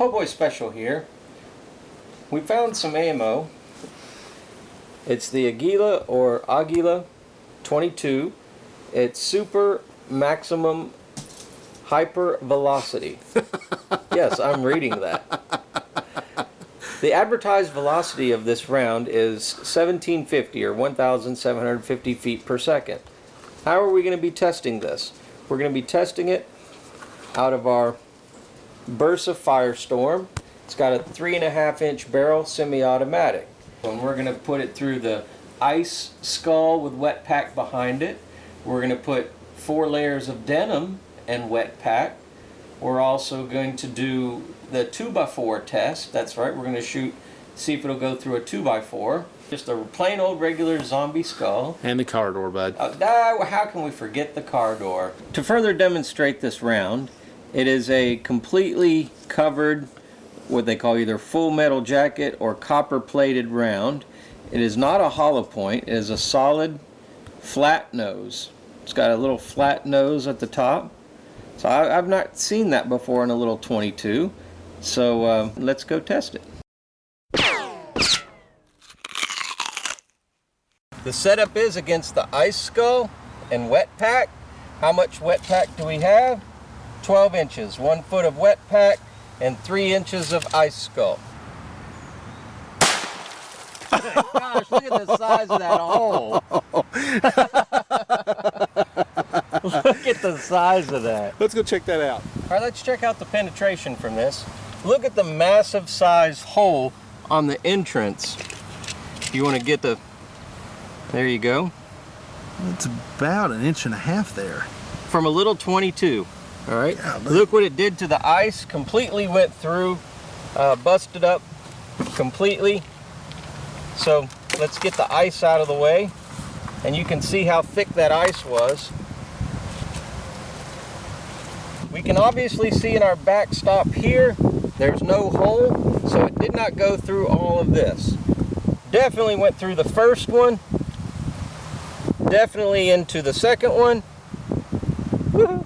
PoBoySpecial here. We found some ammo. It's the Aguila or Aguila 22. It's Super Maximum Hyper Velocity. Yes, I'm reading that. The advertised velocity of this round is 1750 or 1,750 feet per second. How are we going to be testing this? We're going to be testing it out of our Bursa Firestorm. It's got a 3.5-inch barrel semi-automatic. And we're going to put it through the ice skull with wet pack behind it. We're going to put 4 layers of denim and wet pack. We're also going to do the 2x4 test. That's right, we're going to see if it'll go through a 2x4. Just a plain old regular zombie skull. And the car door, bud. How can we forget the car door? To further demonstrate this round, it is a completely covered, what they call either full metal jacket or copper plated round. It is not a hollow point, it is a solid flat nose. It's got a little flat nose at the top. So I've not seen that before in a little 22. So let's go test it. The setup is against the ice skull and wet pack. How much wet pack do we have? 12 inches, 1 foot of wet pack and 3 inches of ice skull. Gosh, look at the size of that hole. Look at the size of that. Let's go check that out. All right, let's check out the penetration from this. Look at the massive size hole on the entrance. You want to get the, there you go. It's about 1.5 inches there. From a little 22, all right? Yeah, look what it did to the ice. Completely went through, busted up completely. So let's get the ice out of the way. And you can see how thick that ice was. We can obviously see in our backstop here, there's no hole, so it did not go through all of this. Definitely went through the first one, definitely into the second one. Woohoo!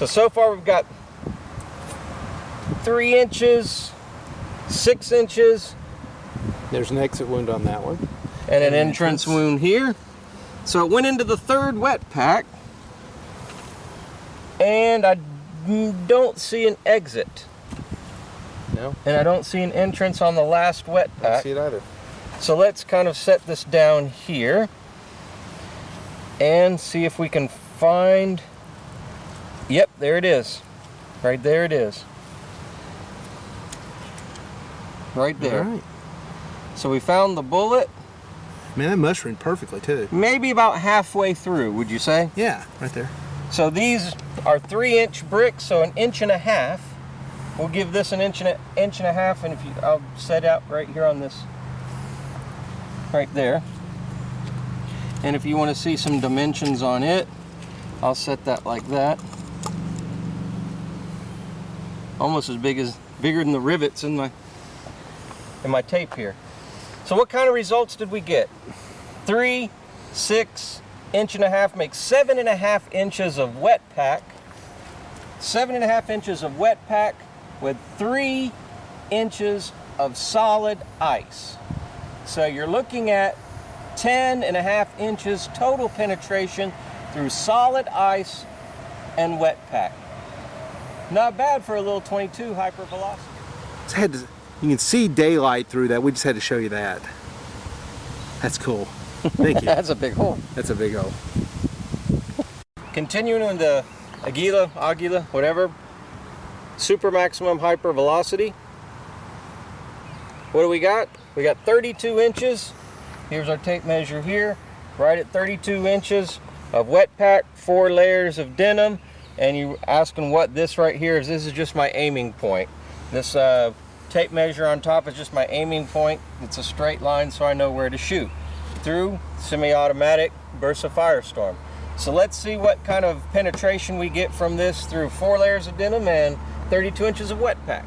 So far we've got 3 inches, 6 inches. There's an exit wound on that one. And an entrance wound here. So it went into the 3rd wet pack. And I don't see an exit. No. And I don't see an entrance on the last wet pack. I don't see it either. So let's kind of set this down here and see if we can find, yep, there it is. Right there it is. Right there. All right. So we found the bullet. Man, that mushroomed perfectly too. Maybe about halfway through, would you say? Yeah, right there. So these are 3-inch bricks, so 1.5 inches. We'll give this an inch and a half, and I'll set out right here on this, right there. And if you want to see some dimensions on it, I'll set that like that. Almost as bigger than the rivets in my tape here. So what kind of results did we get? 3, 6, 1.5 inches makes 7.5 inches of wet pack. 7.5 inches of wet pack with 3 inches of solid ice. So you're looking at 10.5 inches total penetration through solid ice and wet pack. Not bad for a little 22 hyper velocity. You can see daylight through that. We just had to show you that. That's cool. Thank you. That's a big hole. That's a big hole. Continuing with the Aguila, whatever, Super Maximum Hyper Velocity. What do we got? We got 32 inches. Here's our tape measure here. Right at 32 inches of wet pack, 4 layers of denim. And you're asking what this right here is. This is just my aiming point. This tape measure on top is just my aiming point. It's a straight line, so I know where to shoot. Through semi-automatic Bursa Firestorm. So let's see what kind of penetration we get from this through 4 layers of denim and 32 inches of wet pack.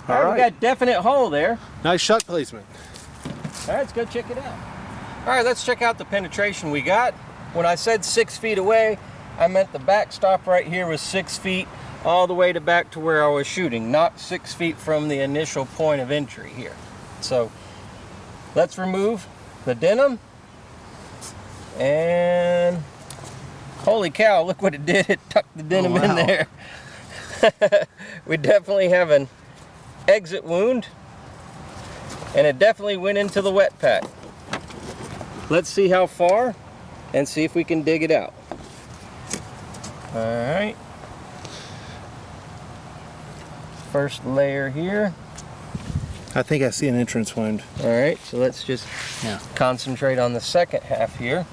All right, we got a definite hole there. Nice shot placement. All right, let's go check it out. All right, let's check out the penetration we got. when I said 6 feet away, I meant the backstop right here was 6 feet all the way to back to where I was shooting, not 6 feet from the initial point of entry here. So let's remove the denim, and holy cow, look what it did. It tucked the denim in there. We definitely have an exit wound, and it definitely went into the wet pack. Let's see how far and see if we can dig it out. All right. First layer here. I think I see an entrance wound. All right, so let's just concentrate on the second half here.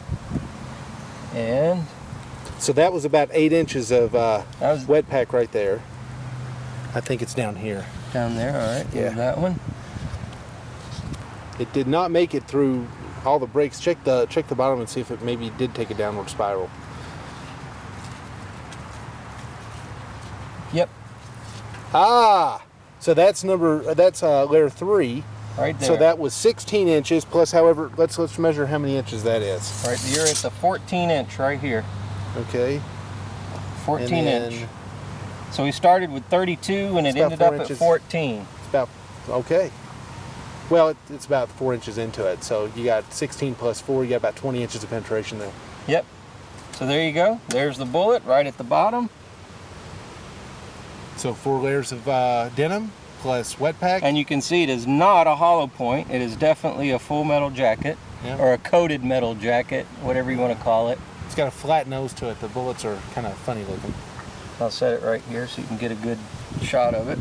And so that was about 8 inches of wet pack right there. I think it's down here. Down there, all right. Yeah. That one. It did not make it through all the breaks. Check the bottom and see if it maybe did take a downward spiral. Yep. Ah, so that's layer 3. Right there. So that was 16 inches plus, however, let's measure how many inches that is. Right, you're at the 14 inch right here. Okay. 14 inch. So we started with 32 and it ended up at 14. It's about, okay. Well, it's about 4 inches into it. So you got 16 plus 4, you got about 20 inches of penetration there. Yep. So there you go. There's the bullet right at the bottom. So 4 layers of denim plus wet pack. And you can see it is not a hollow point. It is definitely a full metal jacket, or a coated metal jacket, whatever you want to call it. It's got a flat nose to it. The bullets are kind of funny looking. I'll set it right here so you can get a good shot of it.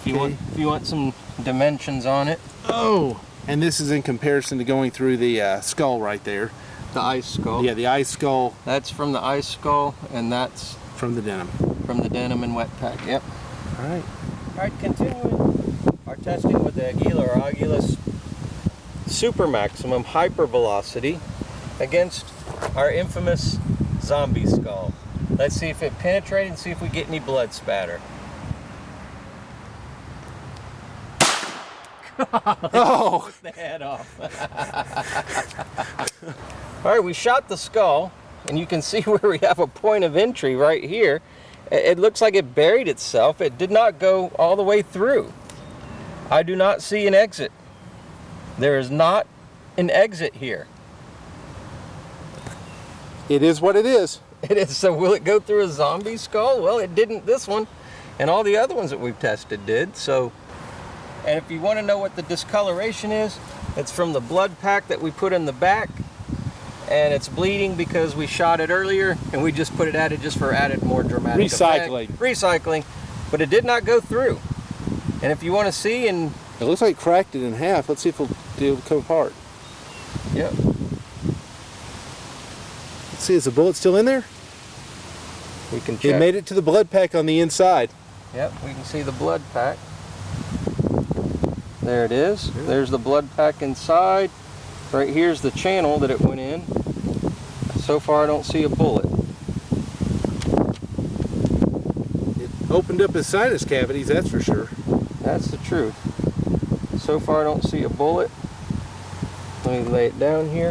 If you want some dimensions on it. Oh, and this is in comparison to going through the skull right there. The ice skull. Yeah, the ice skull. That's from the ice skull, and that's from the denim. From the denim and wet pack. Yep. All right. All right, continuing our testing with the Aguila Supermaximum Hyper Velocity against our infamous zombie skull. Let's see if it penetrated and see if we get any blood spatter. Oh! The head off. All right, we shot the skull, and you can see where we have a point of entry right here. It looks like it buried itself. It did not go all the way through. I do not see an exit. There is not an exit here. It is what it is. It is. So will it go through a zombie skull? Well, it didn't this one, and all the other ones that we've tested did. So, and if you want to know what the discoloration is, it's from the blood pack that we put in the back, and it's bleeding because we shot it earlier and we just put it at it just for added more dramatic recycling effect. Recycling, but it did not go through. And if you want to see, and it looks like it cracked it in half. Let's see if it'll come apart. Yep. Let's see, is the bullet still in there? We can check. It made it to the blood pack on the inside. Yep, we can see the blood pack. There it is. There's the blood pack inside. Right here's the channel that it went in. So far I don't see a bullet. It opened up his sinus cavities, that's for sure. That's the truth. So far I don't see a bullet. Let me lay it down here.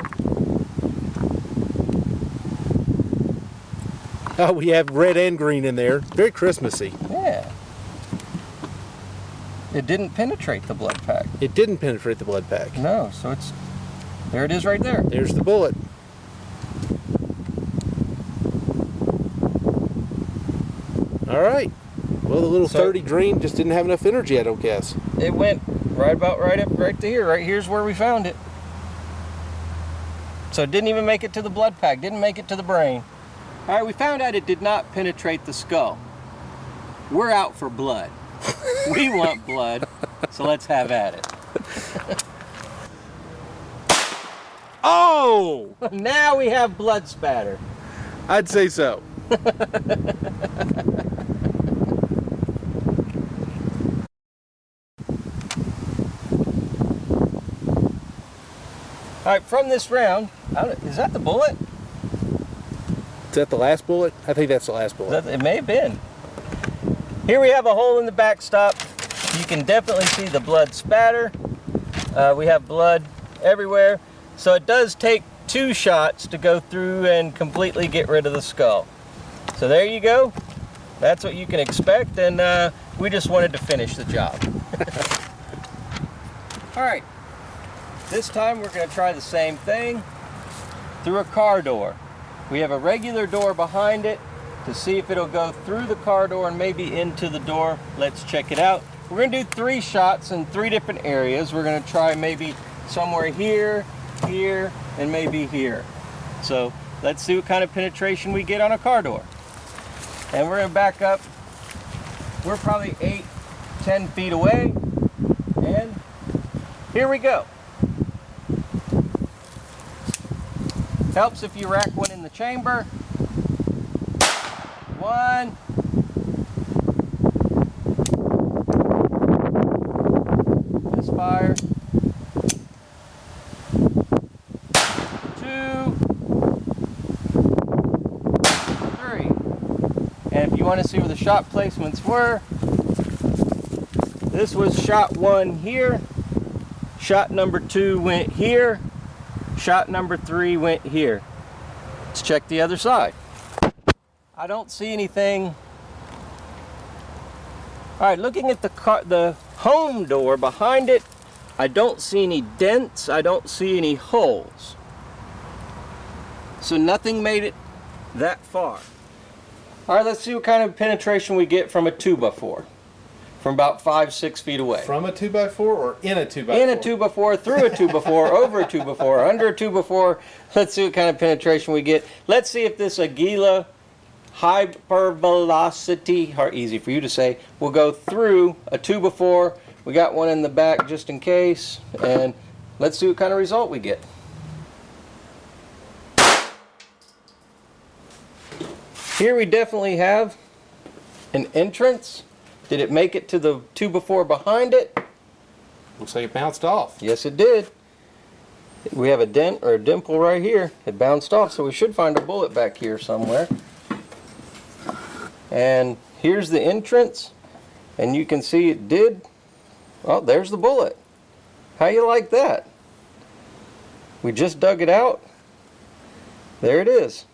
Oh, we have red and green in there. Very Christmassy. Yeah. It didn't penetrate the blood pack. It didn't penetrate the blood pack. No, so it's, there it is right there. There's the bullet. All right. Well, the little 30 green just didn't have enough energy, I don't guess. It went right about right up right to here. Right here's where we found it. So it didn't even make it to the blood pack. Didn't make it to the brain. All right, we found out it did not penetrate the skull. We're out for blood. We want blood, so let's have at it. Oh! Now we have blood spatter. I'd say so. All right, from this round, is that the bullet? Is that the last bullet? I think that's the last bullet. It may have been. Here we have a hole in the backstop. You can definitely see the blood spatter. We have blood everywhere. So it does take 2 shots to go through and completely get rid of the skull. So there you go. That's what you can expect, and we just wanted to finish the job. All right, this time we're going to try the same thing through a car door. We have a regular door behind it to see if it'll go through the car door and maybe into the door. Let's check it out. We're going to do 3 shots in 3 different areas. We're going to try maybe somewhere here, here, and maybe here. So let's see what kind of penetration we get on a car door. And we're going to back up. We're probably 8-10 feet away. And here we go. Helps if you rack one in the chamber. 1. Misfire. 2. 3. And if you want to see where the shot placements were, this was shot 1 here. Shot number 2 went here. Shot number 3 went here. Let's check the other side. I don't see anything. All right, looking at the home door behind it, I don't see any dents. I don't see any holes. So nothing made it that far. All right, let's see what kind of penetration we get from a 2x4. From about 5-6 feet away. From a 2x4 or in a 2x4? In a 2x4, through a 2x4, over a 2x4, under a 2x4. Let's see what kind of penetration we get. Let's see if this Aguila Hyper Velocity, or easy for you to say, will go through a 2x4. We got one in the back just in case, and let's see what kind of result we get. Here we definitely have an entrance. Did it make it to the 2x4 behind it? Looks like it bounced off. Yes, it did. We have a dent or a dimple right here. It bounced off, so we should find a bullet back here somewhere. And here's the entrance, and you can see it did. Oh, there's the bullet. How you like that? We just dug it out. There it is.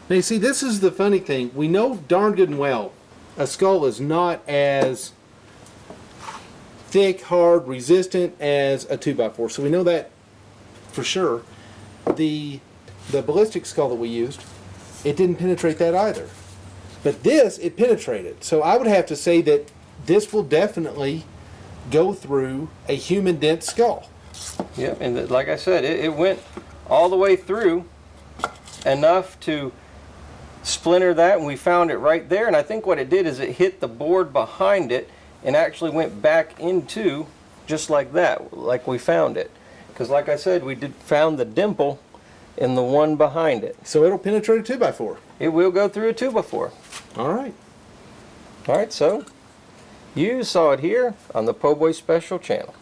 Now you see, this is the funny thing. We know darn good and well a skull is not as thick, hard, resistant as a 2x4. So we know that for sure. The ballistic skull that we used, it didn't penetrate that either. But this, it penetrated. So I would have to say that this will definitely go through a human dent skull. Yep, and like I said, it went all the way through enough to splinter that, and we found it right there. And I think what it did is it hit the board behind it and actually went back into just like that, like we found it. Because like I said, we found the dimple in the one behind it. So it'll penetrate a 2x4. It will go through a 2x4. All right. All right, so you saw it here on the PoBoySpecial channel.